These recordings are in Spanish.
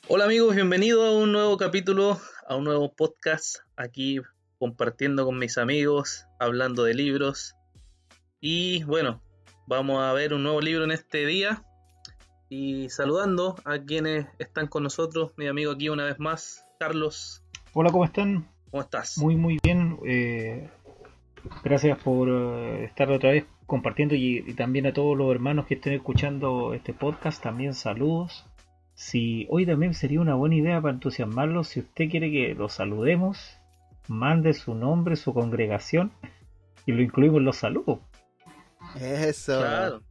Hola amigos, bienvenidos a un nuevo capítulo, a un nuevo podcast, aquí compartiendo con mis amigos, hablando de libros. Y bueno, vamos a ver un nuevo libro en este día y saludando a quienes están con nosotros, mi amigo aquí una vez más, Carlos. Hola, ¿cómo están? ¿Cómo estás? Muy bien. Gracias por estar otra vez compartiendo y también a todos los hermanos que estén escuchando este podcast, también saludos. Si hoy también sería una buena idea para entusiasmarlos, si usted quiere que los saludemos, mande su nombre, su congregación y lo incluimos en los saludos. Eso. Claro,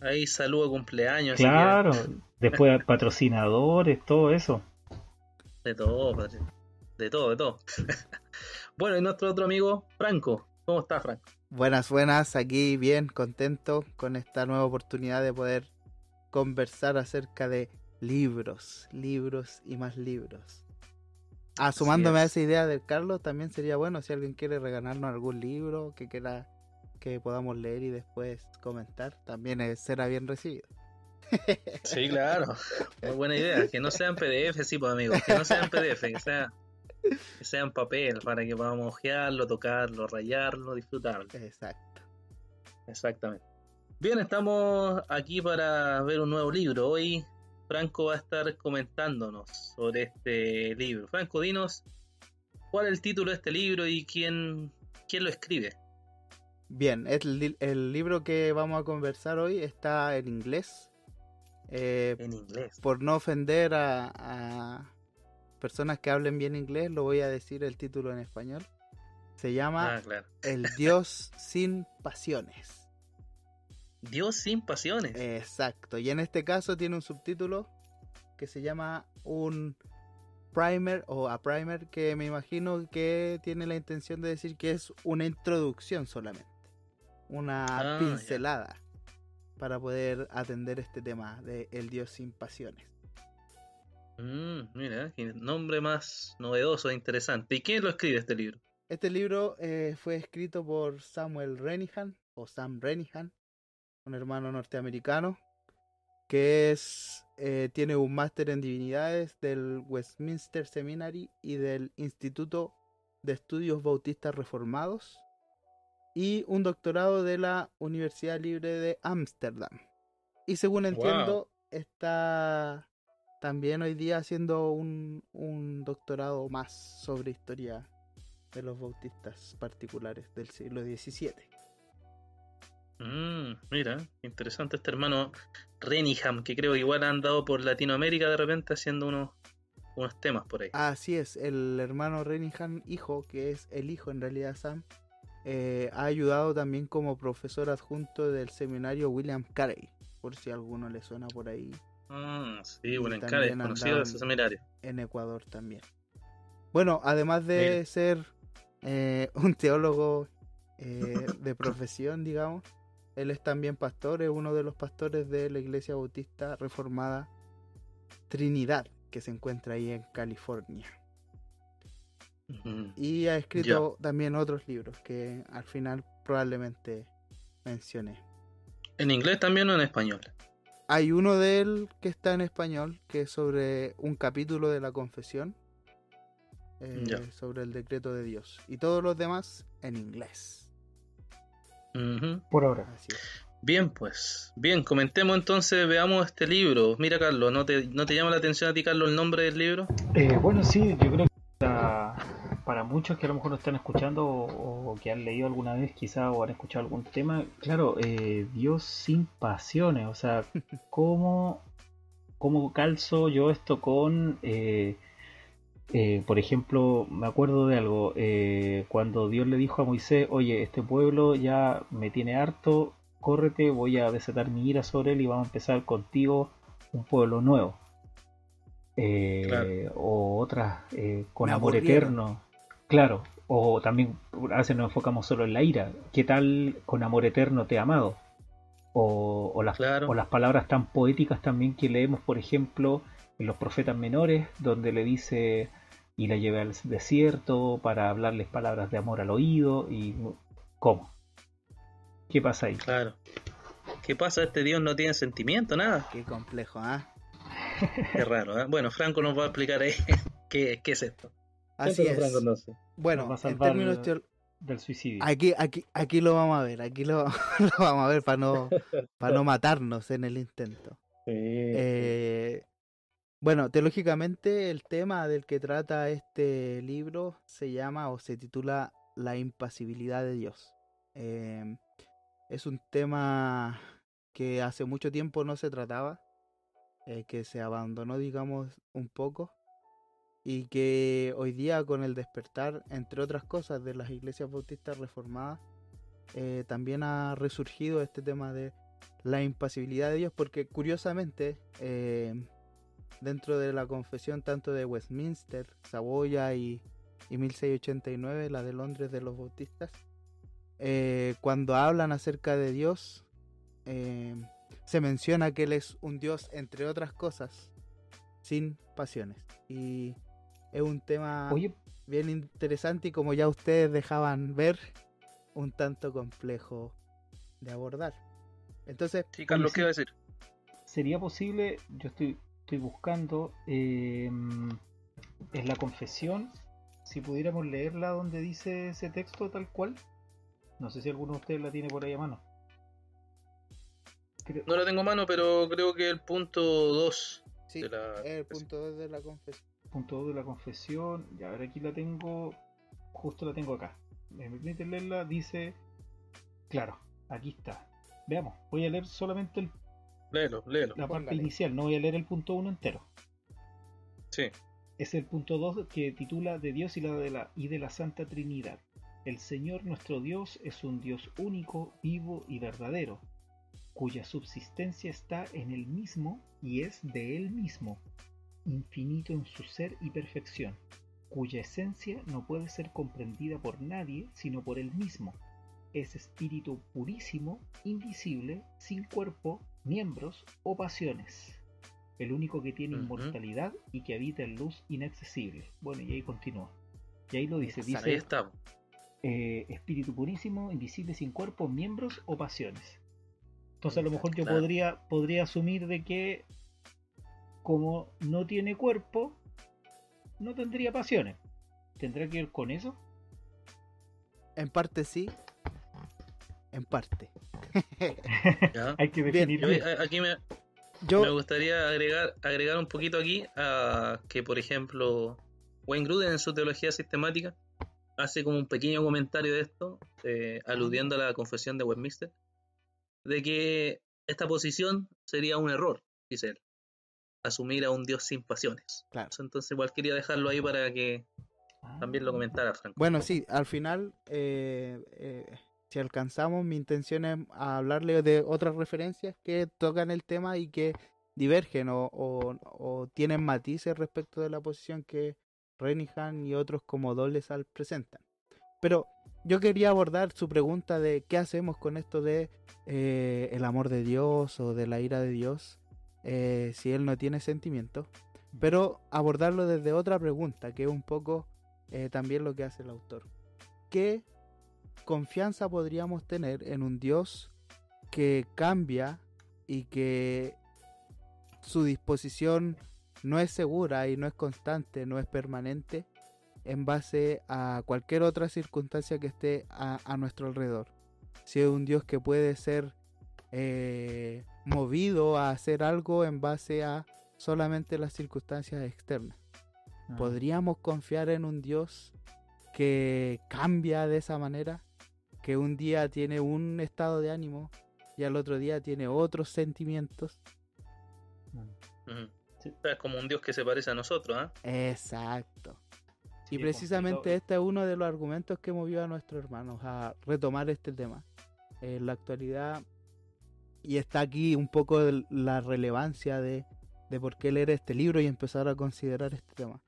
ahí saludo cumpleaños, así que Claro, después patrocinadores, todo eso. de todo, padre, de todo, de todo. Bueno, y nuestro otro amigo, Franco. ¿Cómo estás, Franco? Buenas, aquí bien, contento con esta nueva oportunidad de poder conversar acerca de libros y más libros. Sumándome a esa idea del Carlos, también sería bueno si alguien quiere regalarnos algún libro que quiera que podamos leer y después comentar, también será bien recibido. Sí, claro. Muy buena idea. Que no sean PDF, sí, pues amigos. Que no sean PDF, que sea en papel para que podamos ojearlo, tocarlo, rayarlo, disfrutarlo. Exacto. Exactamente. Bien, estamos aquí para ver un nuevo libro. Hoy Franco va a estar comentándonos sobre este libro. Franco, dinos cuál es el título de este libro y quién lo escribe. Bien, el libro que vamos a conversar hoy está en inglés. En inglés. Por no ofender a personas que hablen bien inglés, lo voy a decir el título en español. Se llama Claro. El Dios sin pasiones. Dios sin pasiones. Exacto. Y en este caso tiene un subtítulo que se llama un primer o a primer, que me imagino que tiene la intención de decir que es una introducción solamente. Una pincelada para poder atender este tema de El Dios sin pasiones. Mira, qué nombre más novedoso e interesante. ¿Y quién lo escribe este libro? Este libro fue escrito por Samuel Renihan, o Sam Renihan, un hermano norteamericano, que tiene un máster en divinidades del Westminster Seminary y del Instituto de Estudios Bautistas Reformados, y un doctorado de la Universidad Libre de Ámsterdam. Y según entiendo, está también hoy día haciendo un doctorado más sobre historia de los bautistas particulares del siglo XVII. Mira, interesante este hermano Reniham, que creo que igual ha andado por Latinoamérica de repente haciendo unos temas por ahí. Así es, el hermano Renihan, hijo, que es el hijo en realidad Sam, ha ayudado también como profesor adjunto del seminario William Carey, por si a alguno le suena por ahí. Sí, William Carey, conocido de ese seminario. En Ecuador también. Bueno, además de ser un teólogo de profesión, digamos, él es también pastor, es uno de los pastores de la Iglesia Bautista Reformada Trinidad, que se encuentra ahí en California. Y ha escrito también otros libros que al final probablemente mencioné. ¿En inglés también o en español? Hay uno de él que está en español, que es sobre un capítulo de la confesión, sobre el decreto de Dios. Y todos los demás en inglés. Por ahora. Así es. Bien, pues. Bien, comentemos entonces, veamos este libro. Mira, Carlos, ¿no te llama la atención a ti, Carlos, el nombre del libro? Bueno, sí, yo creo que para muchos que a lo mejor nos están escuchando o que han leído alguna vez quizá o han escuchado algún tema, claro, Dios sin pasiones, o sea, ¿cómo calzo yo esto con, por ejemplo, me acuerdo de algo, cuando Dios le dijo a Moisés, oye, este pueblo ya me tiene harto, córrete, voy a desatar mi ira sobre él y vamos a empezar contigo un pueblo nuevo. Claro. O otras con Me amor aburrieron. eterno, claro, o también a veces nos enfocamos solo en la ira, ¿qué tal con amor eterno te he amado? O las palabras tan poéticas también que leemos, por ejemplo, en los profetas menores, donde le dice y la llevé al desierto para hablarles palabras de amor al oído. Y ¿cómo? ¿Qué pasa ahí? Claro. ¿Qué pasa? Este Dios no tiene sentimiento, nada. Qué complejo, ¿ah? Qué raro, ¿eh? Bueno, Franco nos va a explicar ahí qué es esto. Así Cuéntanos, es. Franco, entonces. Nos va Bueno, a en salvar términos del suicidio. aquí lo vamos a ver, aquí lo, lo vamos a ver para no matarnos en el intento. Sí. Eh, bueno, teológicamente el tema del que trata este libro se llama o se titula La impasibilidad de Dios. Es un tema que hace mucho tiempo no se trataba, que se abandonó, digamos, un poco, y que hoy día con el despertar, entre otras cosas, de las iglesias bautistas reformadas, también ha resurgido este tema de la impasibilidad de Dios, porque curiosamente, dentro de la confesión tanto de Westminster, Saboya y 1689, la de Londres de los bautistas, cuando hablan acerca de Dios, se menciona que Él es un Dios, entre otras cosas, sin pasiones. Y es un tema Oye, bien interesante y, como ya ustedes dejaban ver, un tanto complejo de abordar. Entonces, Sí, Carlos, Oye, ¿qué va a decir? ¿sería posible? Yo estoy buscando en la confesión, si pudiéramos leerla donde dice ese texto tal cual. No sé si alguno de ustedes la tiene por ahí a mano. Creo, No la tengo a mano, pero creo que el punto 2 sí, de la... es el punto 2 de la confesión. punto 2 de la confesión. Ya, a ver, aquí la tengo. Justo la tengo acá. Me permite leerla. Dice. Claro, aquí está. Veamos, voy a leer solamente Léelo. la parte Póngale. inicial, no voy a leer el punto 1 entero. Sí. Es el punto 2 que titula De Dios y de la Santa Trinidad. El Señor nuestro Dios es un Dios único, vivo y verdadero, cuya subsistencia está en Él mismo y es de Él mismo, infinito en su ser y perfección, cuya esencia no puede ser comprendida por nadie sino por Él mismo. Es espíritu purísimo, invisible, sin cuerpo, miembros o pasiones. El único que tiene inmortalidad y que habita en luz inaccesible. Bueno, y ahí continúa. Y ahí lo dice. Exacto. Ahí Dice está. espíritu purísimo, invisible, sin cuerpo, miembros o pasiones. Entonces a lo mejor yo Claro. podría asumir de que como no tiene cuerpo, no tendría pasiones. ¿Tendrá que ver con eso? En parte sí, en parte. ¿Ya? Hay que Bien, definir Yo, bien. aquí me Yo, gustaría agregar un poquito aquí a que, por ejemplo, Wayne Grudem en su teología sistemática hace como un pequeño comentario de esto, aludiendo a la confesión de Westminster, de que esta posición sería un error, dice él, asumir a un Dios sin pasiones. claro. Entonces igual quería dejarlo ahí para que también lo comentara Franco. Bueno, sí, al final, si alcanzamos, mi intención es hablarle de otras referencias que tocan el tema y que divergen o tienen matices respecto de la posición que Renihan y otros como Dolezal presentan. Pero yo quería abordar su pregunta de qué hacemos con esto de el amor de Dios o de la ira de Dios, si Él no tiene sentimientos, pero abordarlo desde otra pregunta, que es un poco también lo que hace el autor. ¿Qué confianza podríamos tener en un Dios que cambia y que su disposición no es segura y no es constante, no es permanente, en base a cualquier otra circunstancia que esté a nuestro alrededor? Si es un Dios que puede ser movido a hacer algo en base a solamente las circunstancias externas. ¿Podríamos confiar en un Dios que cambia de esa manera? Que un día tiene un estado de ánimo y al otro día tiene otros sentimientos. Sí. O sea, es como un Dios que se parece a nosotros, ¿ah? Exacto. Sí, Y precisamente este es uno de los argumentos que movió a nuestros hermanos a retomar este tema en la actualidad. Y está aquí un poco la relevancia de por qué leer este libro y empezar a considerar este tema.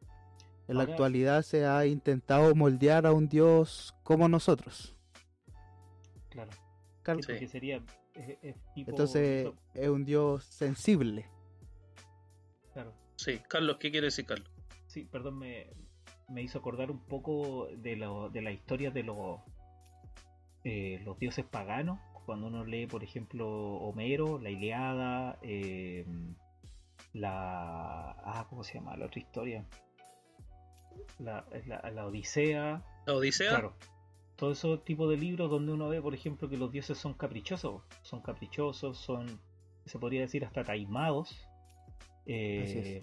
En la Ahora, actualidad se ha intentado moldear a un Dios como nosotros. claro. Carlos. Sí, porque sería tipo, Entonces es un Dios sensible. claro. Sí, Carlos, ¿qué quiere decir Carlos? Sí, perdón, me hizo acordar un poco de la historia de los dioses paganos. Cuando uno lee, por ejemplo, Homero, la Ilíada, ¿cómo se llama? La otra historia. La Odisea. ¿La Odisea? Claro. Todo ese tipo de libros donde uno ve, por ejemplo, que los dioses son caprichosos. Se podría decir, hasta taimados. Así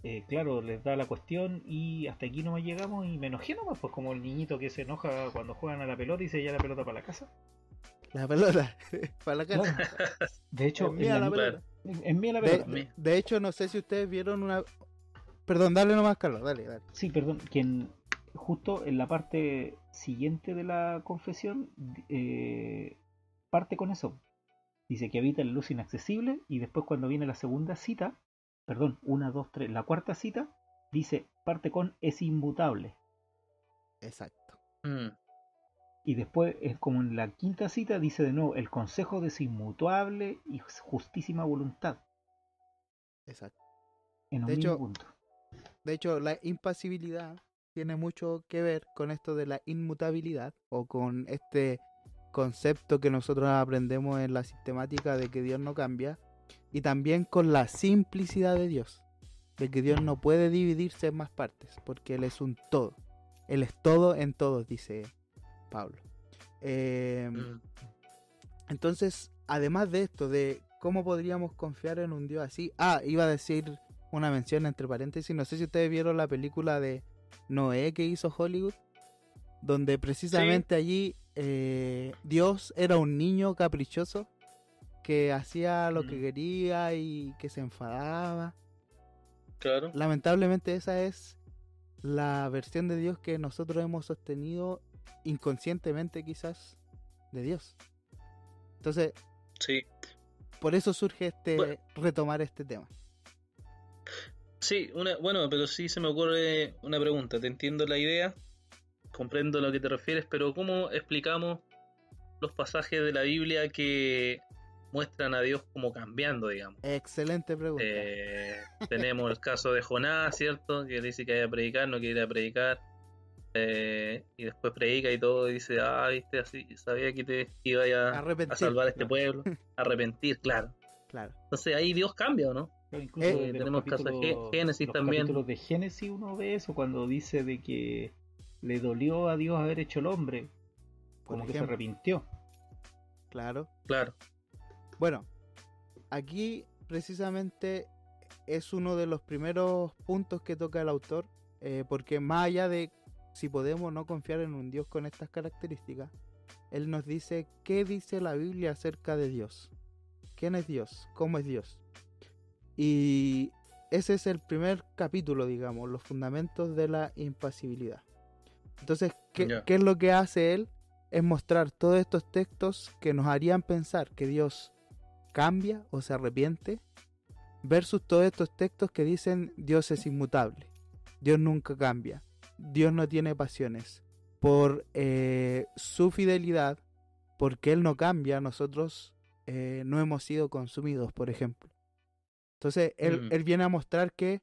es. Claro, les da la cuestión y hasta aquí nomás llegamos y me enojé nomás, pues como el niñito que se enoja cuando juegan a la pelota y se lleva la pelota para la casa. La pelota, para la casa. Claro. De hecho, Es mía la pelota. Es mía la pelota. De hecho, no sé si ustedes vieron una... Perdón, dale nomás, Carlos, dale. Sí, perdón, justo en la parte siguiente de la confesión parte con eso. Dice que habita en la luz inaccesible y después cuando viene la segunda cita, perdón, 1, 2, 3, la cuarta cita, dice, parte con es inmutable. Exacto. Y después, es como en la quinta cita, dice de nuevo, el consejo de su inmutable y justísima voluntad. Exacto. En un mismo punto. De hecho, la impasibilidad tiene mucho que ver con esto de la inmutabilidad o con este concepto que nosotros aprendemos en la sistemática de que Dios no cambia y también con la simplicidad de Dios, de que Dios no puede dividirse en más partes porque Él es un todo. Él es todo en todos, dice Pablo. Entonces, además de esto, de cómo podríamos confiar en un Dios así, iba a decir una mención entre paréntesis, no sé si ustedes vieron la película de Noé que hizo Hollywood, donde precisamente allí Dios era un niño caprichoso que hacía lo que quería y que se enfadaba. Claro. Lamentablemente esa es la versión de Dios que nosotros hemos sostenido inconscientemente quizás de Dios. Entonces, sí, por eso surge retomar este tema. Sí, pero sí se me ocurre una pregunta. Te entiendo la idea, comprendo a lo que te refieres, pero ¿cómo explicamos los pasajes de la Biblia que muestran a Dios como cambiando, digamos? Excelente pregunta. Tenemos el caso de Jonás, ¿cierto? Que dice que vaya a predicar, no quiere ir a predicar, y después predica y todo, y dice, viste, así sabía que te iba a salvar a este pueblo, arrepentir, claro. Entonces ahí Dios cambia, ¿o no? Pero incluso tenemos casos de Génesis también. Capítulos de Génesis uno ve eso cuando dice de que le dolió a Dios haber hecho el hombre, como que se arrepintió. Claro. Bueno, aquí precisamente es uno de los primeros puntos que toca el autor, porque más allá de si podemos no confiar en un Dios con estas características, él nos dice qué dice la Biblia acerca de Dios. ¿Quién es Dios? ¿Cómo es Dios? Y ese es el primer capítulo, digamos, los fundamentos de la impasibilidad. Entonces, ¿qué es lo que hace él? Es mostrar todos estos textos que nos harían pensar que Dios cambia o se arrepiente, versus todos estos textos que dicen Dios es inmutable, Dios nunca cambia, Dios no tiene pasiones. Por su fidelidad, porque Él no cambia, nosotros no hemos sido consumidos, por ejemplo. Entonces, él viene a mostrar que,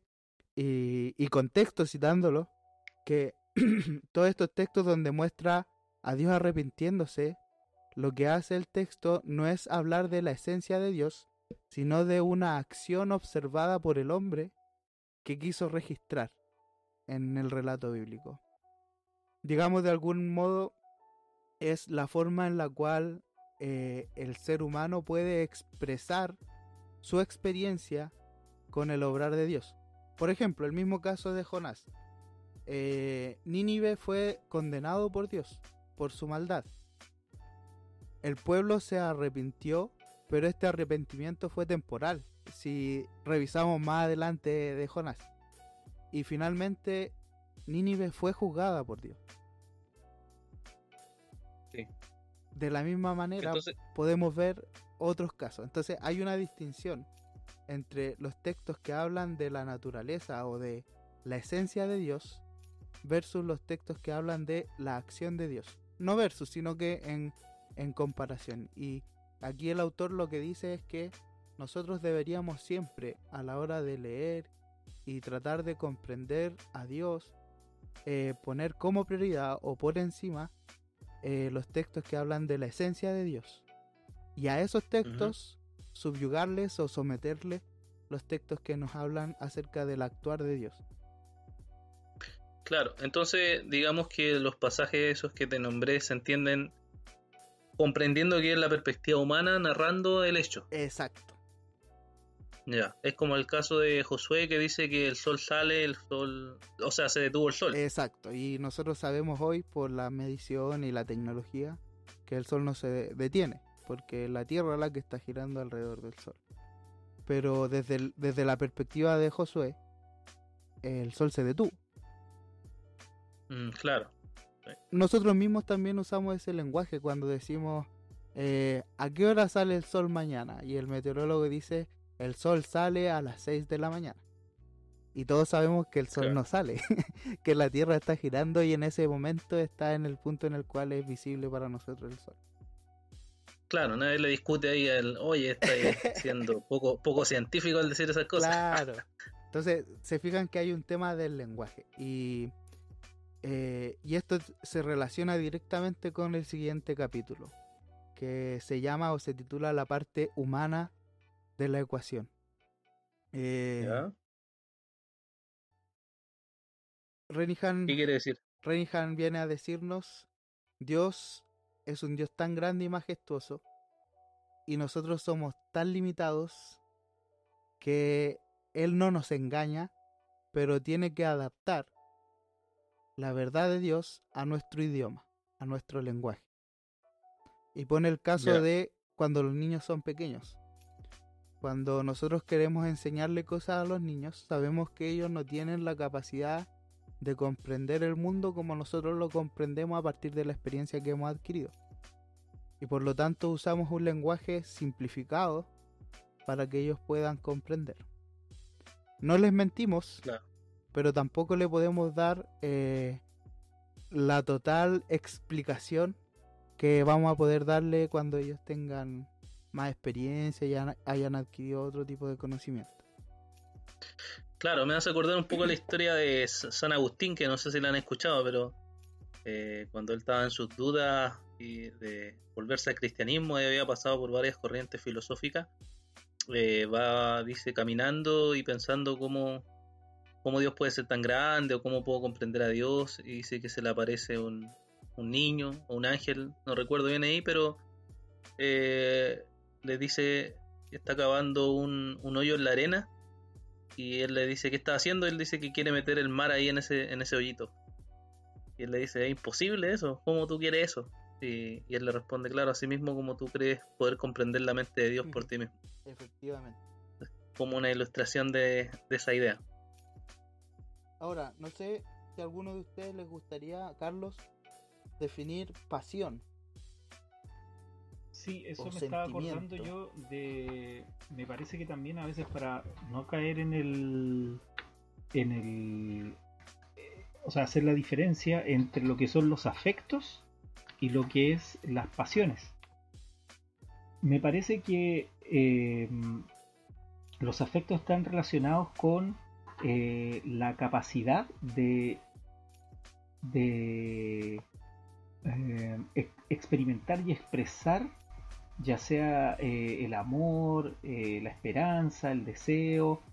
y con textos citándolo, que todos estos textos donde muestra a Dios arrepintiéndose, lo que hace el texto no es hablar de la esencia de Dios, sino de una acción observada por el hombre que quiso registrar en el relato bíblico. Digamos, de algún modo, es la forma en la cual el ser humano puede expresar su experiencia con el obrar de Dios. Por ejemplo, el mismo caso de Jonás. Nínive fue condenado por Dios por su maldad. El pueblo se arrepintió, pero este arrepentimiento fue temporal, si revisamos más adelante de Jonás. Y finalmente Nínive fue juzgada por Dios. Sí. De la misma manera, podemos ver otros casos. Entonces hay una distinción entre los textos que hablan de la naturaleza o de la esencia de Dios versus los textos que hablan de la acción de Dios. No versus, sino que en comparación. Y aquí el autor lo que dice es que nosotros deberíamos siempre, a la hora de leer y tratar de comprender a Dios, poner como prioridad o por encima los textos que hablan de la esencia de Dios. Y a esos textos subyugarles o someterles los textos que nos hablan acerca del actuar de Dios. Claro, entonces digamos que los pasajes esos que te nombré se entienden comprendiendo que es la perspectiva humana narrando el hecho. Exacto. Ya, es como el caso de Josué que dice que el sol sale, o sea, se detuvo el sol. Exacto, y nosotros sabemos hoy por la medición y la tecnología que el sol no se detiene, porque la Tierra es la que está girando alrededor del sol. Pero desde la perspectiva de Josué, el sol se detuvo. Claro. Nosotros mismos también usamos ese lenguaje cuando decimos ¿a qué hora sale el sol mañana? Y el meteorólogo dice el sol sale a las 6 de la mañana. Y todos sabemos que el sol no sale, que la Tierra está girando y en ese momento está en el punto en el cual es visible para nosotros el sol. Claro, nadie le discute ahí oye, está siendo poco científico al decir esas cosas. Claro. Entonces, se fijan que hay un tema del lenguaje. Y esto se relaciona directamente con el siguiente capítulo, que se llama o se titula La parte humana de la ecuación. ¿Ya? Renihan, ¿Qué quiere decir? Renihan viene a decirnos: Dios es un Dios tan grande y majestuoso, y nosotros somos tan limitados que Él no nos engaña, pero tiene que adaptar la verdad de Dios a nuestro idioma, a nuestro lenguaje. Y pone el caso de cuando los niños son pequeños. Cuando nosotros queremos enseñarle cosas a los niños, sabemos que ellos no tienen la capacidad de comprender el mundo como nosotros lo comprendemos a partir de la experiencia que hemos adquirido. Y por lo tanto usamos un lenguaje simplificado para que ellos puedan comprender. No les mentimos, pero tampoco le podemos dar la total explicación que vamos a poder darle cuando ellos tengan más experiencia y hayan adquirido otro tipo de conocimiento. Claro, me hace acordar un poco la historia de San Agustín, que no sé si la han escuchado, pero cuando él estaba en sus dudas y de volverse al cristianismo y había pasado por varias corrientes filosóficas, dice, caminando y pensando cómo Dios puede ser tan grande o cómo puedo comprender a Dios, y dice que se le aparece un niño o un ángel, no recuerdo bien ahí, pero le dice que está cavando un hoyo en la arena y él le dice qué está haciendo. Él dice que quiere meter el mar ahí en ese hoyito, y él le dice, es imposible eso, ¿cómo tú quieres eso? Y él le responde, claro, así mismo como tú crees poder comprender la mente de Dios por ti mismo. Efectivamente. Como una ilustración de esa idea. Ahora, no sé si a alguno de ustedes les gustaría, Carlos, definir pasión. Sí, eso me estaba acordando yo de... Me parece que también a veces para no caer en el... o sea, hacer la diferencia entre lo que son los afectos y lo que es las pasiones. Me parece que los afectos están relacionados con la capacidad de experimentar y expresar, ya sea el amor, la esperanza, el deseo,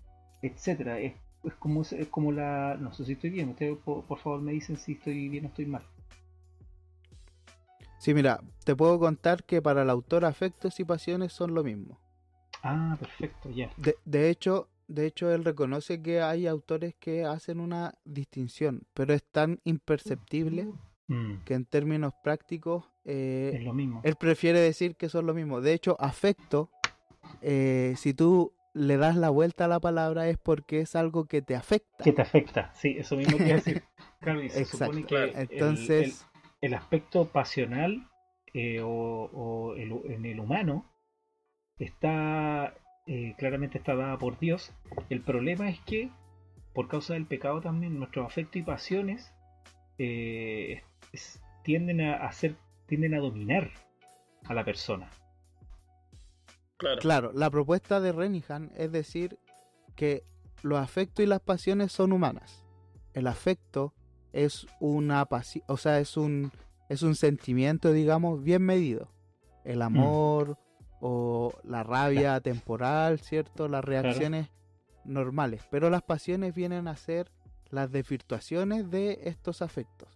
etcétera. Es como la... No sé si estoy bien, ustedes por favor me dicen si estoy bien o estoy mal. Sí, mira, te puedo contar que para el autor afectos y pasiones son lo mismo. Ah, perfecto, ya. De hecho, él reconoce que hay autores que hacen una distinción, pero es tan imperceptible que en términos prácticos es lo mismo. Él prefiere decir que son lo mismo. De hecho, afecto, si tú le das la vuelta a la palabra, es porque es algo que te afecta. Que te afecta, sí, eso mismo quiero decir. Claro, y se supone que entonces, el aspecto pasional en el humano está claramente está dada por Dios. El problema es que por causa del pecado también nuestros afectos y pasiones tienden a dominar a la persona. Claro, la propuesta de Renihan es decir que los afectos y las pasiones son humanas. El afecto es una pasión, o sea, es un sentimiento, digamos, bien medido. El amor o la rabia temporal, ¿cierto? Las reacciones normales, pero las pasiones vienen a ser las desvirtuaciones de estos afectos.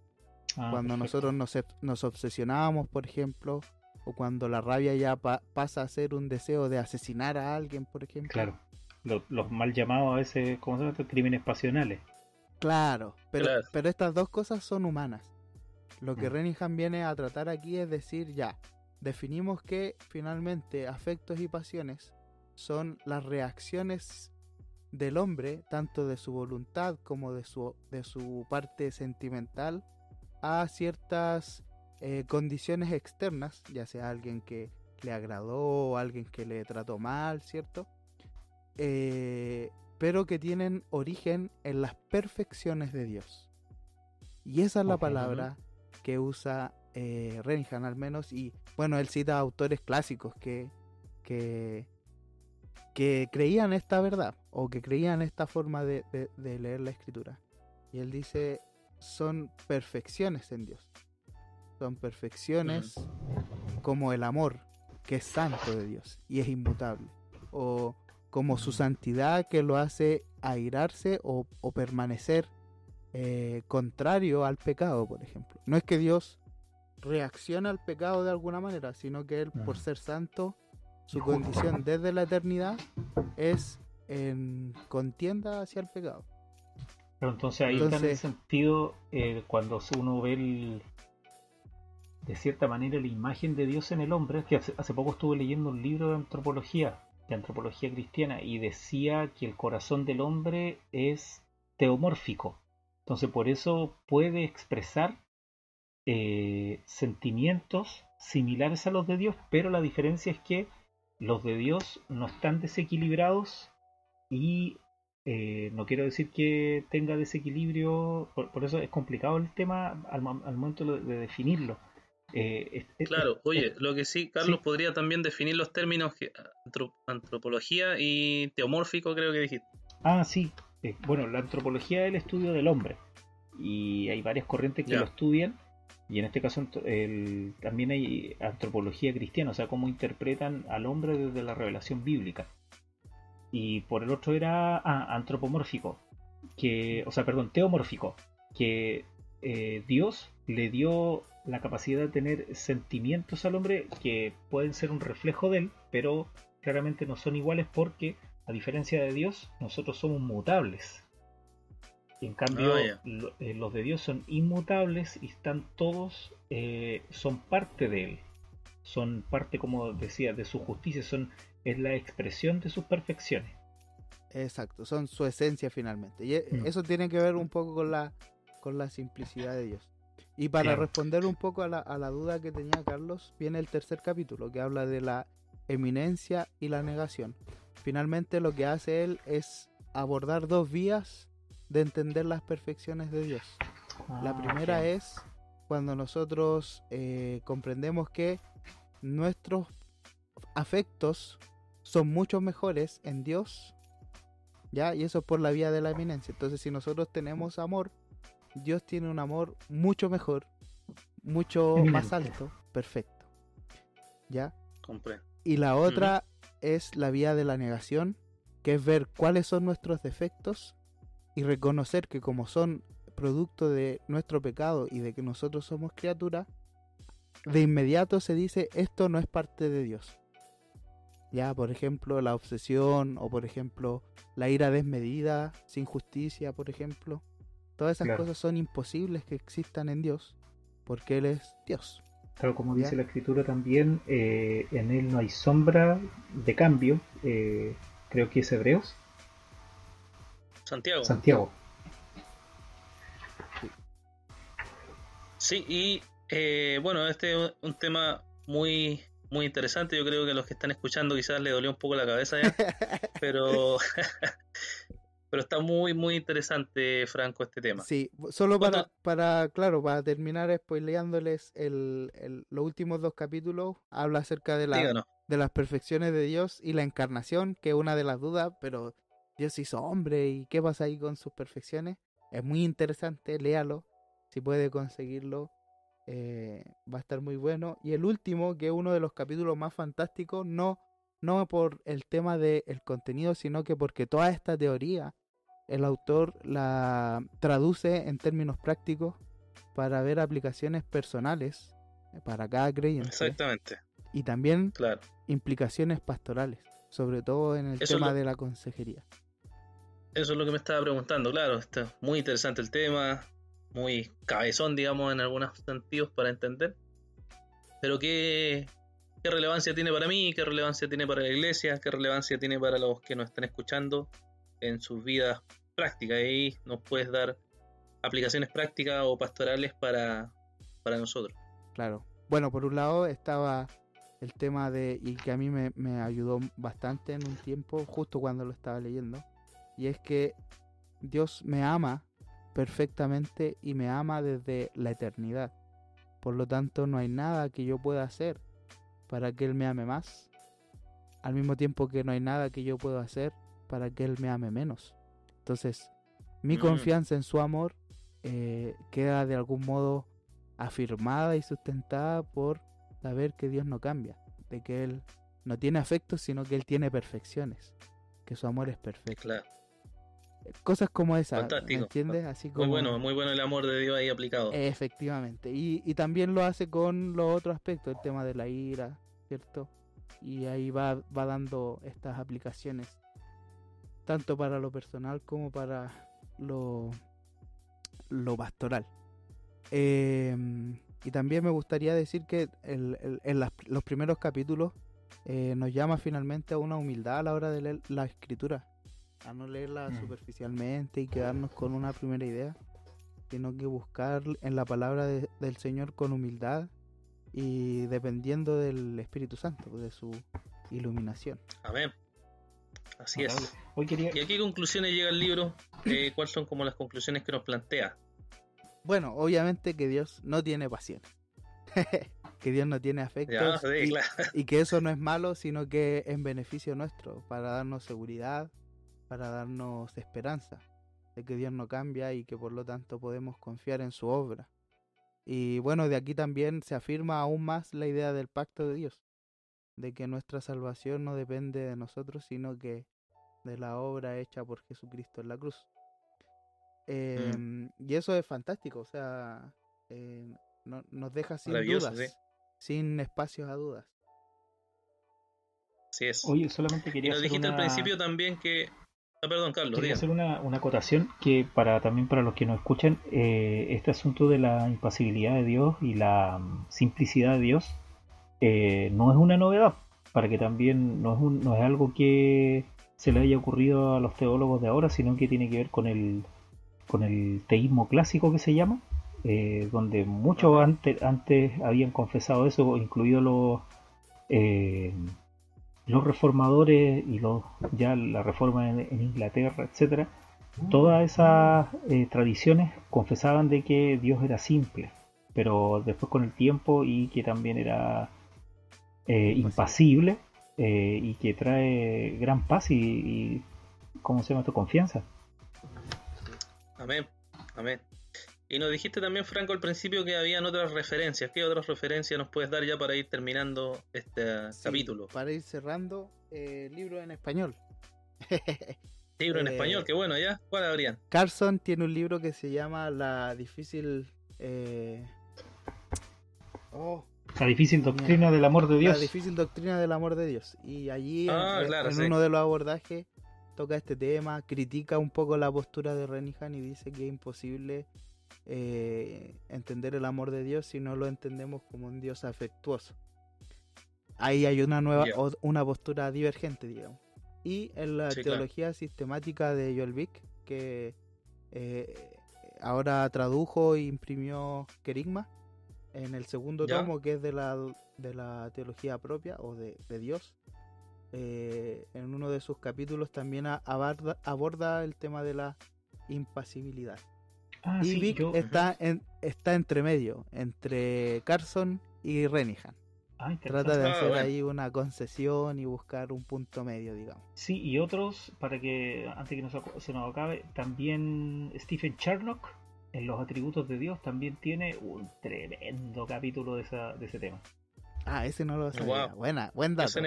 Cuando Perfecto. nosotros nos obsesionamos, por ejemplo, o cuando la rabia ya pasa a ser un deseo de asesinar a alguien, por ejemplo. Claro. Los mal llamados a veces, ¿cómo se llama esto? Crímenes pasionales. Claro, Claro. pero estas dos cosas son humanas. Lo que Mm. Renihan viene a tratar aquí es decir, ya, definimos que finalmente afectos y pasiones son las reacciones del hombre, tanto de su voluntad como de su parte sentimental, a ciertas condiciones externas, ya sea alguien que le agradó o alguien que le trató mal, ¿cierto? Pero que tienen origen en las perfecciones de Dios. Y esa es la Ok. palabra que usa Renihan al menos, y bueno, él cita autores clásicos que, que creían esta verdad o que creían esta forma de leer la escritura. Y él dice, son perfecciones en Dios. Son perfecciones como el amor, que es santo de Dios y es inmutable. O como su santidad que lo hace airarse o permanecer contrario al pecado, por ejemplo. No es que Dios reacciona al pecado de alguna manera, sino que Él, por ser santo, su Y justo. condición desde la eternidad es en contienda hacia el pecado. Pero entonces ahí está en el Entonces, sentido, cuando uno ve de cierta manera la imagen de Dios en el hombre, que hace poco estuve leyendo un libro de antropología cristiana, y decía que el corazón del hombre es teomórfico. Entonces por eso puede expresar sentimientos similares a los de Dios, pero la diferencia es que los de Dios no están desequilibrados y no quiero decir que tenga desequilibrio, por eso es complicado el tema al momento de definirlo. Claro, oye, lo que sí, Carlos, Sí, podría también definir los términos antropología y teomórfico, creo que dijiste. sí. Bueno, la antropología es el estudio del hombre y hay varias corrientes que lo Ya, estudian, y en este caso también hay antropología cristiana, o sea, cómo interpretan al hombre desde la revelación bíblica. Y por el otro era antropomórfico, o sea, perdón, teomórfico, que Dios le dio la capacidad de tener sentimientos al hombre que pueden ser un reflejo de él, pero claramente no son iguales porque, a diferencia de Dios, nosotros somos mutables. Y en cambio, ya. los de Dios son inmutables y están todos, son parte de él. Son parte, como decía, de su justicia, es la expresión de sus perfecciones. exacto, son su esencia finalmente. Y Mm, eso tiene que ver un poco con la simplicidad de Dios. Y para claro, responder un poco a la duda que tenía Carlos, viene el tercer capítulo que habla de la eminencia y la negación. Finalmente lo que hace él es abordar dos vías de entender las perfecciones de Dios. La primera ok. es cuando nosotros comprendemos que nuestros afectos son mucho mejores en Dios, ¿ya? Y eso es por la vía de la eminencia. Entonces, si nosotros tenemos amor, Dios tiene un amor mucho mejor, mucho más Eminente. alto, perfecto, ¿ya? Comprendo. Y la Ujú. otra es la vía de la negación, que es ver cuáles son nuestros defectos y reconocer que como son producto de nuestro pecado y de que nosotros somos criaturas, de inmediato se dice esto no es parte de Dios. Ya, por ejemplo, la obsesión o por ejemplo la ira desmedida, sin justicia, por ejemplo. Todas esas Claro. cosas son imposibles que existan en Dios, porque Él es Dios. Claro, como dice ¿Ya? la escritura también, en él no hay sombra de cambio. Creo que es Hebreos. Santiago. Santiago. Sí. Sí, y bueno, este es un tema muy, muy interesante. Yo creo que a los que están escuchando quizás les dolió un poco la cabeza ya, pero, pero está muy, muy interesante, Franco, este tema. Sí, solo ¿Cuánto? claro, para terminar spoileándoles los últimos dos capítulos, habla acerca Díganos. de las perfecciones de Dios y la encarnación, que es una de las dudas, pero Dios se hizo hombre y qué pasa ahí con sus perfecciones. Es muy interesante, léalo, si puede conseguirlo, va a estar muy bueno. Y el último, que es uno de los capítulos más fantásticos, no no por el tema del contenido, sino que porque toda esta teoría el autor la traduce en términos prácticos para ver aplicaciones personales para cada creyente. Exactamente. Y también Claro. implicaciones pastorales, sobre todo en el tema de la consejería. Eso es lo que me estaba preguntando, claro. Está muy interesante el tema, muy cabezón, digamos, en algunos sentidos para entender. Pero ¿qué relevancia tiene para mí? ¿Qué relevancia tiene para la iglesia? ¿Qué relevancia tiene para los que nos están escuchando en sus vidas prácticas? Ahí nos puedes dar aplicaciones prácticas o pastorales para nosotros. Claro. Bueno, por un lado estaba el tema y que a mí me ayudó bastante en un tiempo, justo cuando lo estaba leyendo, y es que Dios me ama perfectamente y me ama desde la eternidad. Por lo tanto, no hay nada que yo pueda hacer para que Él me ame más, al mismo tiempo que no hay nada que yo pueda hacer para que Él me ame menos. Entonces, mi confianza en su amor queda de algún modo afirmada y sustentada por saber que Dios no cambia, de que Él no tiene afectos, sino que Él tiene perfecciones, que su amor es perfecto. Claro. Cosas como esas, Fantástico. ¿me entiendes? Así como... Muy bueno el amor de Dios ahí aplicado. Efectivamente, y también lo hace con los otros aspectos, el tema de la ira, ¿cierto? Y ahí va dando estas aplicaciones, tanto para lo personal como para lo pastoral. Y también me gustaría decir que los primeros capítulos nos llama finalmente a una humildad a la hora de leer la escritura, a no leerla superficialmente y quedarnos con una primera idea, sino que buscar en la palabra del Señor con humildad y dependiendo del Espíritu Santo, de su iluminación. Amén. Así es. Hoy quería... ¿Y a qué conclusiones llega el libro? ¿Cuáles son como las conclusiones que nos plantea? Bueno, obviamente que Dios no tiene pasión. Que Dios no tiene afectos. Ya, sí, claro. Y que eso no es malo, sino que es en beneficio nuestro, para darnos seguridad, para darnos esperanza de que Dios no cambia y que por lo tanto podemos confiar en su obra. Y bueno, de aquí también se afirma aún más la idea del pacto de Dios, de que nuestra salvación no depende de nosotros, sino que de la obra hecha por Jesucristo en la cruz. Y eso es fantástico, o sea, nos deja sin dudas, sí. sin espacios a dudas. Así es. Oye, solamente quería y nos hacer dijiste al principio también que... perdón, Carlos. Quería hacer una acotación que también para los que nos escuchan, este asunto de la impasibilidad de Dios y la simplicidad de Dios no es una novedad, para que también no es algo que se le haya ocurrido a los teólogos de ahora, sino que tiene que ver con el teísmo clásico que se llama, donde muchos antes habían confesado eso, incluidos los reformadores y ya la reforma en Inglaterra, etcétera. Todas esas tradiciones confesaban de que Dios era simple, pero después con el tiempo, y que también era impasible, y que trae gran paz y ¿cómo se llama esto? Confianza. Amén. Y nos dijiste también, Franco, al principio que habían otras referencias. ¿Qué otras referencias nos puedes dar ya para ir terminando este capítulo? Para ir cerrando, libro en español. Libro en español, qué bueno, ¿ya? ¿Cuál habrían? Carson tiene un libro que se llama La difícil doctrina del amor de Dios. La difícil doctrina del amor de Dios. Y allí en sí. uno de los abordajes toca este tema, critica un poco la postura de Renihan y dice que es imposible entender el amor de Dios si no lo entendemos como un Dios afectuoso. Ahí hay una postura divergente, digamos. Y en la teología sistemática de Joel Vick, que ahora tradujo e imprimió Kerigma en el segundo tomo, que es de la teología propia o de Dios. En uno de sus capítulos también aborda el tema de la impasibilidad. Y Vick está entre medio, entre Carson y Renihan. Trata de hacer ahí una concesión y buscar un punto medio, digamos. Sí, y otros, para que antes que se nos acabe, también Stephen Charnock en los atributos de Dios también tiene un tremendo capítulo de ese tema. Ah, ese no lo sabía. Wow. Buen dato. ¿Es en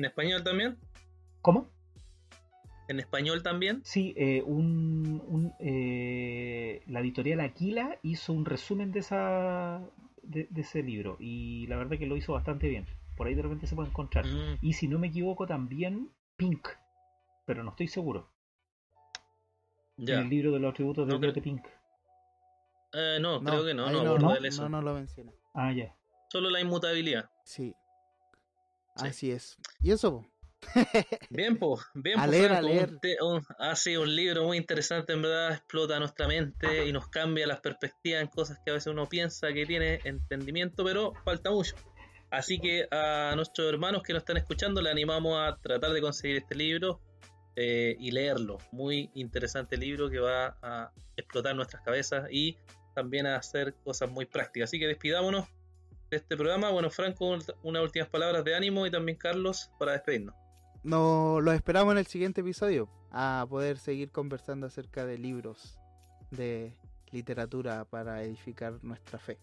español también? ¿Cómo? ¿En español también? Sí, la editorial Aquila hizo un resumen de ese libro y la verdad que lo hizo bastante bien. Por ahí de repente se puede encontrar. Mm, Y si no me equivoco también Pink, pero no estoy seguro. En ya. el libro de los atributos No, de Goethe Pink. No, creo que no ahí aborda ¿No? él eso. no lo menciona. Ah, ya. Solo la inmutabilidad. Sí, Sí. así es. Y eso, po. Bien, pues, A leer, Franco, a leer. ha sido un libro muy interesante, en verdad, explota nuestra mente y nos cambia las perspectivas en cosas que a veces uno piensa que tiene entendimiento, pero falta mucho. Así que a nuestros hermanos que nos están escuchando, le animamos a tratar de conseguir este libro y leerlo. Muy interesante libro que va a explotar nuestras cabezas y también a hacer cosas muy prácticas. Así que despidámonos de este programa. Bueno, Franco, unas últimas palabras de ánimo y también Carlos para despedirnos. Lo esperamos en el siguiente episodio a poder seguir conversando acerca de libros de literatura para edificar nuestra fe.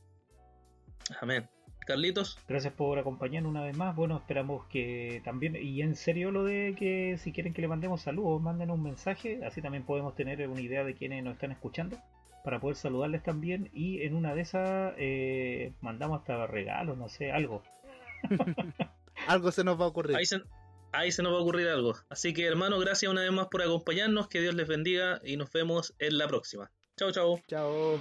Amén. Carlitos. Gracias por acompañarnos una vez más. Bueno, esperamos que también, y en serio lo de que si quieren que le mandemos saludos, manden un mensaje, así también podemos tener una idea de quiénes nos están escuchando, para poder saludarles también, y en una de esas mandamos hasta regalos, no sé, algo. Algo se nos va a ocurrir. Ahí se nos va a ocurrir algo. Así que, hermanos, gracias una vez más por acompañarnos. Que Dios les bendiga y nos vemos en la próxima. Chao, chao. Chao.